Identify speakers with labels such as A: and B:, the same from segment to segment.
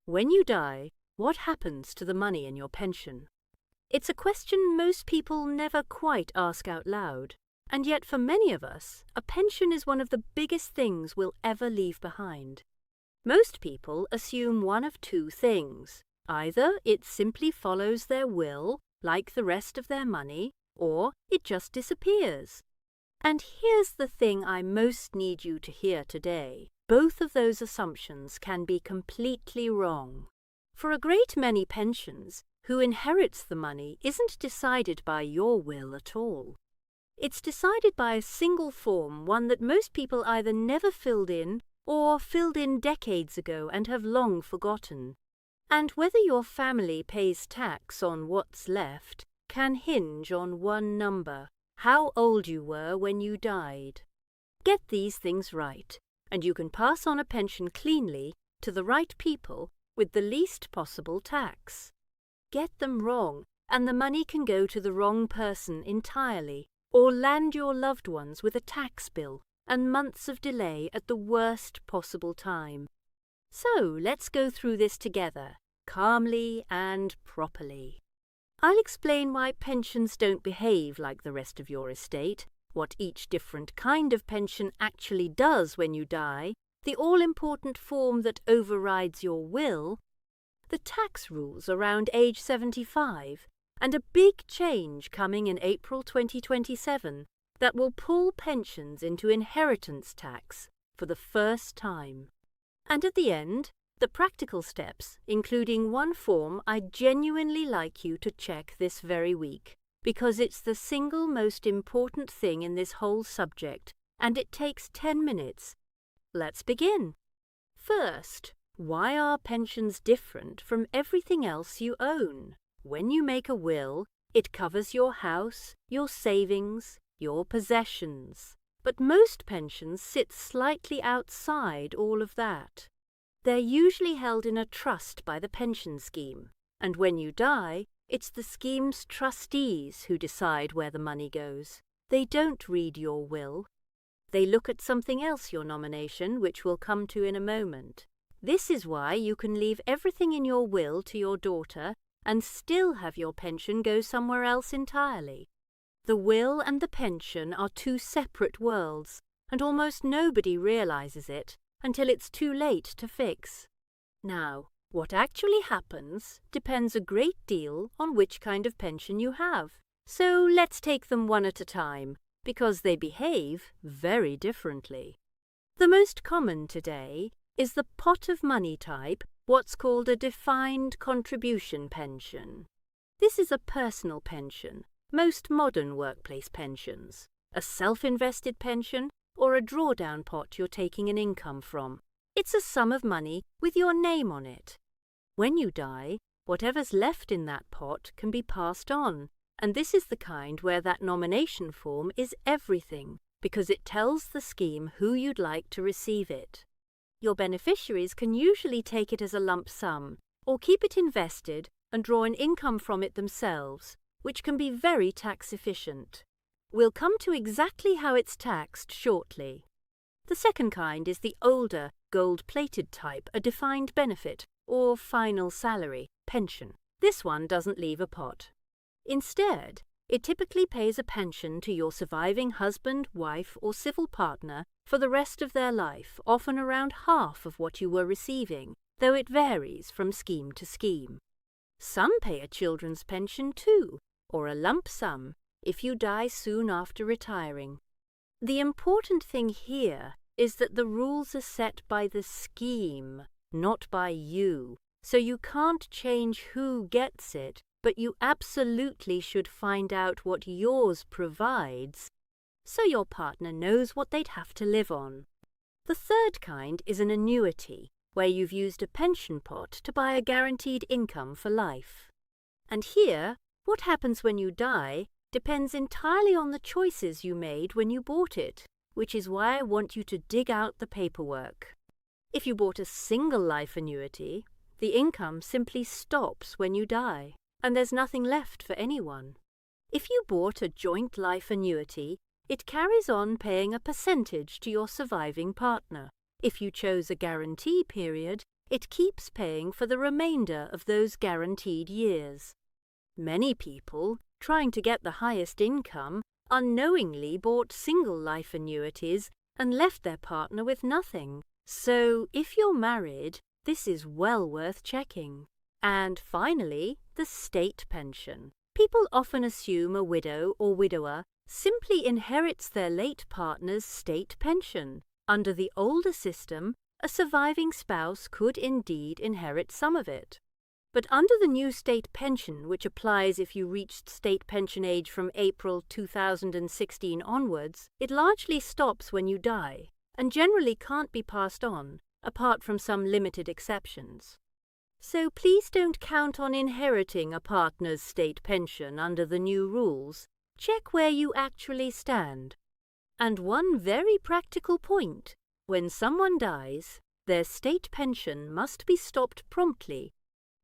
A: When you die, what happens to the money in your pension? It's a question most people never quite ask out loud, and yet for many of us, a pension is one of the biggest things we'll ever leave behind. Most people assume one of two things. Either it simply follows their will, like the rest of their money, or it just disappears. And here's the thing I most need you to hear today. Both of those assumptions can be completely wrong. For a great many pensions, who inherits the money isn't decided by your will at all. It's decided by a single form, one that most people either never filled in or filled in decades ago and have long forgotten. And whether your family pays tax on what's left can hinge on one number: how old you were when you died. Get these things right, and you can pass on a pension cleanly to the right people with the least possible tax. Get them wrong, and the money can go to the wrong person entirely, or land your loved ones with a tax bill and months of delay at the worst possible time. So let's go through this together, calmly and properly. I'll explain why pensions don't behave like the rest of your estate, what each different kind of pension actually does when you die, the all-important form that overrides your will, the tax rules around age 75, and a big change coming in April 2027 that will pull pensions into inheritance tax for the first time. And at the end, the practical steps, including one form I'd genuinely like you to check this very week, because it's the single most important thing in this whole subject, and it takes 10 minutes. Let's begin. First, why are pensions different from everything else you own? When you make a will, it covers your house, your savings, your possessions. But most pensions sit slightly outside all of that. They're usually held in a trust by the pension scheme, and when you die, it's the scheme's trustees who decide where the money goes. They don't read your will. They look at something else, your nomination, which we'll come to in a moment. This is why you can leave everything in your will to your daughter and still have your pension go somewhere else entirely. The will and the pension are two separate worlds, and almost nobody realizes it until it's too late to fix. Now, what actually happens depends a great deal on which kind of pension you have. So let's take them one at a time, because they behave very differently. The most common today is the pot of money type, what's called a defined contribution pension. This is a personal pension, most modern workplace pensions, a self-invested pension, or a drawdown pot you're taking an income from. It's a sum of money with your name on it. When you die, whatever's left in that pot can be passed on, and this is the kind where that nomination form is everything, because it tells the scheme who you'd like to receive it. Your beneficiaries can usually take it as a lump sum, or keep it invested and draw an income from it themselves, which can be very tax efficient. We'll come to exactly how it's taxed shortly. The second kind is the older, gold-plated type, a defined benefit, or final salary, pension. This one doesn't leave a pot. Instead, it typically pays a pension to your surviving husband, wife, or civil partner for the rest of their life, often around half of what you were receiving, though it varies from scheme to scheme. Some pay a children's pension too, or a lump sum, if you die soon after retiring. The important thing here is that the rules are set by the scheme, not by you, so you can't change who gets it, but you absolutely should find out what yours provides, so your partner knows what they'd have to live on. The third kind is an annuity, where you've used a pension pot to buy a guaranteed income for life. And here, what happens when you die depends entirely on the choices you made when you bought it, which is why I want you to dig out the paperwork. If you bought a single life annuity, the income simply stops when you die, and there's nothing left for anyone. If you bought a joint life annuity, it carries on paying a percentage to your surviving partner. If you chose a guarantee period, it keeps paying for the remainder of those guaranteed years. Many people, trying to get the highest income, unknowingly bought single life annuities and left their partner with nothing. So, if you're married, this is well worth checking. And finally, the state pension. People often assume a widow or widower simply inherits their late partner's state pension. Under the older system, a surviving spouse could indeed inherit some of it. But under the new state pension, which applies if you reached state pension age from April 2016 onwards, it largely stops when you die and generally can't be passed on, apart from some limited exceptions. So please don't count on inheriting a partner's state pension under the new rules. Check where you actually stand. And one very practical point: when someone dies, their state pension must be stopped promptly,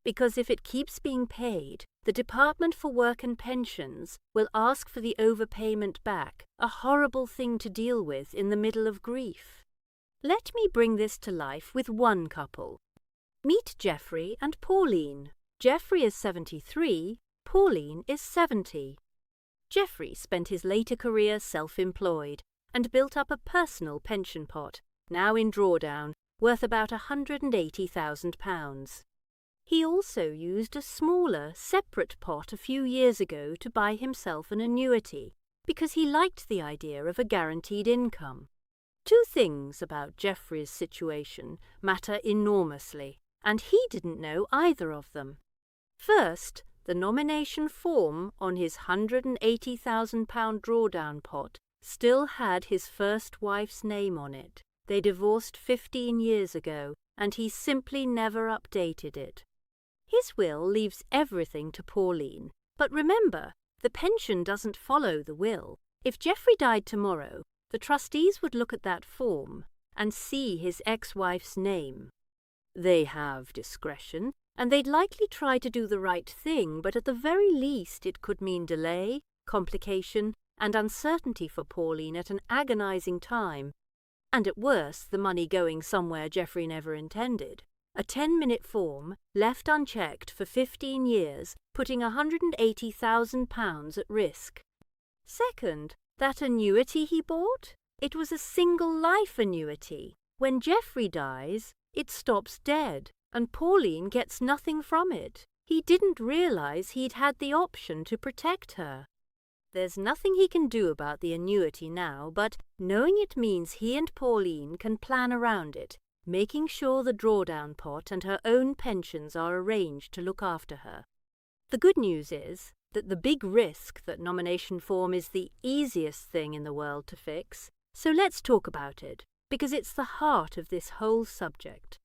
A: because if it keeps being paid, the Department for Work and Pensions will ask for the overpayment back, a horrible thing to deal with in the middle of grief. Let me bring this to life with one couple. Meet Jeffrey and Pauline. Jeffrey is 73, Pauline is 70. Jeffrey spent his later career self-employed and built up a personal pension pot, now in drawdown, worth about £180,000. He also used a smaller, separate pot a few years ago to buy himself an annuity, because he liked the idea of a guaranteed income. Two things about Jeffrey's situation matter enormously, and he didn't know either of them. First, the nomination form on his £180,000 drawdown pot still had his first wife's name on it. They divorced 15 years ago, and he simply never updated it. His will leaves everything to Pauline, but remember, the pension doesn't follow the will. If Jeffrey died tomorrow, the trustees would look at that form and see his ex-wife's name. They have discretion, and they'd likely try to do the right thing, but at the very least it could mean delay, complication, and uncertainty for Pauline at an agonizing time, and at worst the money going somewhere Jeffrey never intended. A 10-minute form, left unchecked for 15 years, putting £180,000 at risk. Second, that annuity he bought? It was a single life annuity. When Jeffrey dies, it stops dead, and Pauline gets nothing from it. He didn't realize he'd had the option to protect her. There's nothing he can do about the annuity now, but knowing it means he and Pauline can plan around it, making sure the drawdown pot and her own pensions are arranged to look after her. The good news is that the big risk that nomination form is the easiest thing in the world to fix, so let's talk about it, because it's the heart of this whole subject.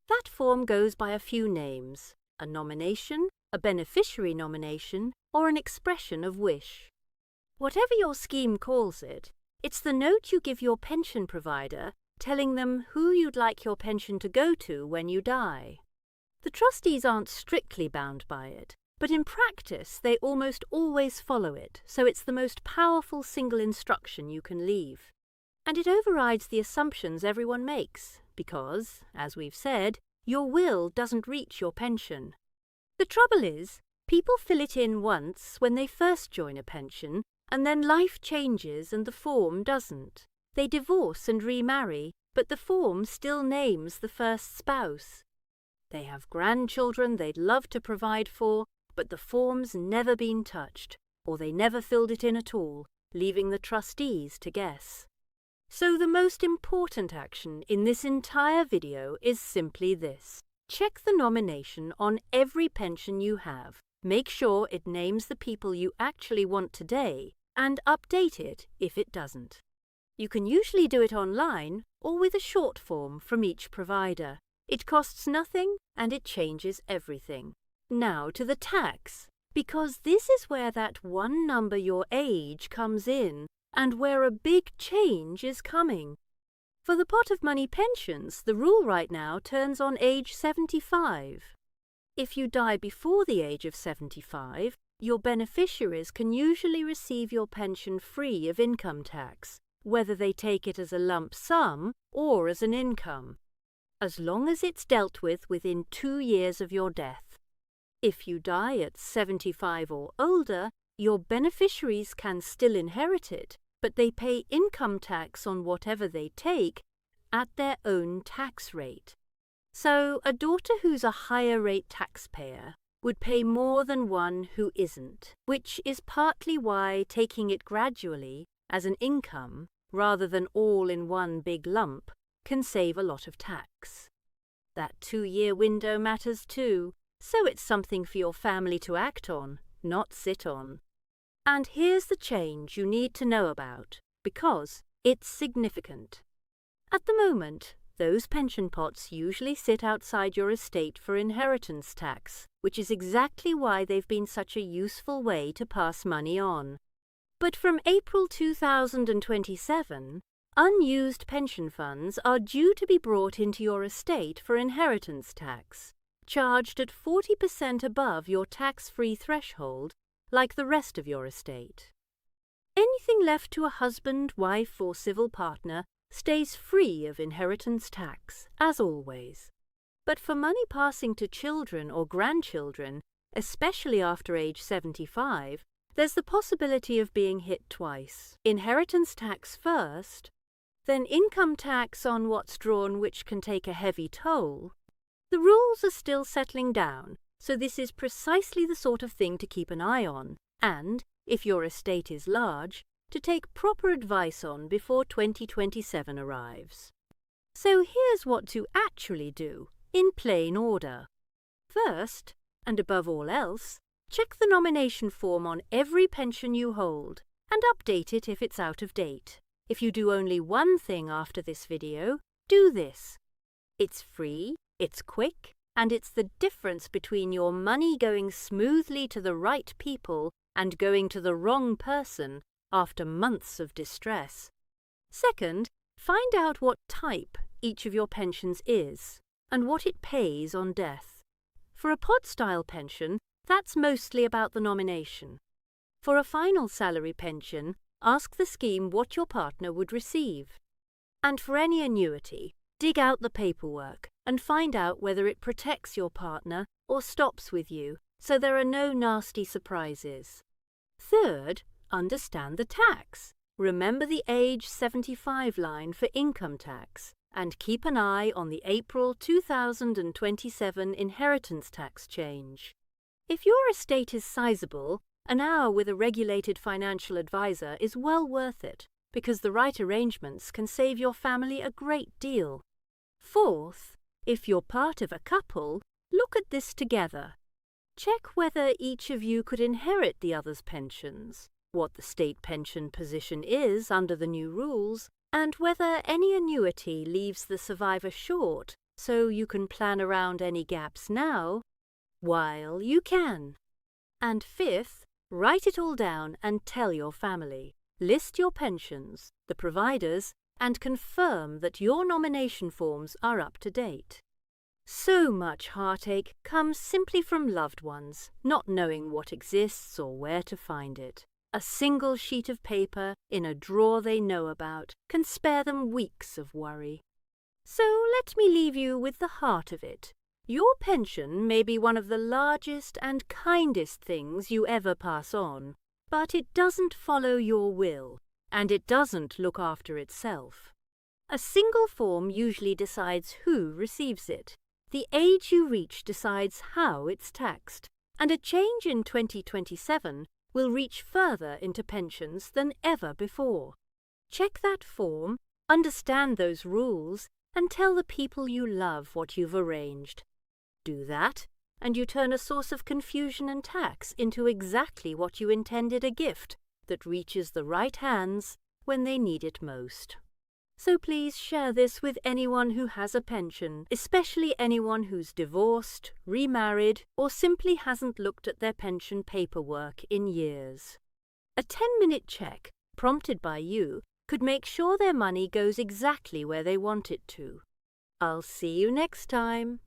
A: That form goes by a few names: a nomination, a beneficiary nomination, or an expression of wish. Whatever your scheme calls it, it's the note you give your pension provider telling them who you'd like your pension to go to when you die. The trustees aren't strictly bound by it, but in practice they almost always follow it, so it's the most powerful single instruction you can leave. And it overrides the assumptions everyone makes, because, as we've said, your will doesn't reach your pension. The trouble is, people fill it in once when they first join a pension, and then life changes and the form doesn't. They divorce and remarry, but the form still names the first spouse. They have grandchildren they'd love to provide for, but the form's never been touched, or they never filled it in at all, leaving the trustees to guess. So the most important action in this entire video is simply this: check the nomination on every pension you have, make sure it names the people you actually want today, and update it if it doesn't. You can usually do it online or with a short form from each provider. It costs nothing and it changes everything. Now to the tax, because this is where that one number, your age, comes in, and where a big change is coming. For the pot of money pensions, the rule right now turns on age 75. If you die before the age of 75, your beneficiaries can usually receive your pension free of income tax, whether they take it as a lump sum or as an income. as long as it's dealt with within 2 years of your death. If you die at 75 or older, your beneficiaries can still inherit it, but they pay income tax on whatever they take at their own tax rate. So a daughter who's a higher rate taxpayer would pay more than one who isn't, which is partly why taking it gradually as an income rather than all in one big lump can save a lot of tax. That 2-year window matters too, so it's something for your family to act on, not sit on. And here's the change you need to know about, because it's significant. At the moment, those pension pots usually sit outside your estate for inheritance tax, which is exactly why they've been such a useful way to pass money on. But from April 2027, unused pension funds are due to be brought into your estate for inheritance tax, charged at 40% above your tax-free threshold, like the rest of your estate. Anything left to a husband, wife, or civil partner stays free of inheritance tax, as always. But for money passing to children or grandchildren, especially after age 75, there's the possibility of being hit twice. Inheritance tax first, then income tax on what's drawn, which can take a heavy toll. The rules are still settling down, so this is precisely the sort of thing to keep an eye on, and, if your estate is large, to take proper advice on before 2027 arrives. So here's what to actually do, in plain order. First, and above all else, check the nomination form on every pension you hold, and update it if it's out of date. If you do only one thing after this video, do this. It's free, it's quick, and it's the difference between your money going smoothly to the right people and going to the wrong person after months of distress. Second, find out what type each of your pensions is and what it pays on death. For a pod-style pension, that's mostly about the nomination. For a final salary pension, ask the scheme what your partner would receive. And for any annuity, dig out the paperwork and find out whether it protects your partner or stops with you, so there are no nasty surprises. Third, understand the tax. Remember the age 75 line for income tax, and keep an eye on the April 2027 inheritance tax change. If your estate is sizable, an hour with a regulated financial advisor is well worth it, because the right arrangements can save your family a great deal. Fourth, if you're part of a couple, look at this together. Check whether each of you could inherit the other's pensions, what the state pension position is under the new rules, and whether any annuity leaves the survivor short, so you can plan around any gaps now while you can. And fifth, write it all down and tell your family. List your pensions, the providers, and confirm that your nomination forms are up to date. So much heartache comes simply from loved ones not knowing what exists or where to find it. A single sheet of paper in a drawer they know about can spare them weeks of worry. So let me leave you with the heart of it. Your pension may be one of the largest and kindest things you ever pass on, but it doesn't follow your will, and it doesn't look after itself. A single form usually decides who receives it. The age you reach decides how it's taxed, and a change in 2027 will reach further into pensions than ever before. Check that form, understand those rules, and tell the people you love what you've arranged. Do that, and you turn a source of confusion and tax into exactly what you intended, a gift that reaches the right hands when they need it most. So please share this with anyone who has a pension, especially anyone who's divorced, remarried, or simply hasn't looked at their pension paperwork in years. A 10-minute check, prompted by you, could make sure their money goes exactly where they want it to. I'll see you next time.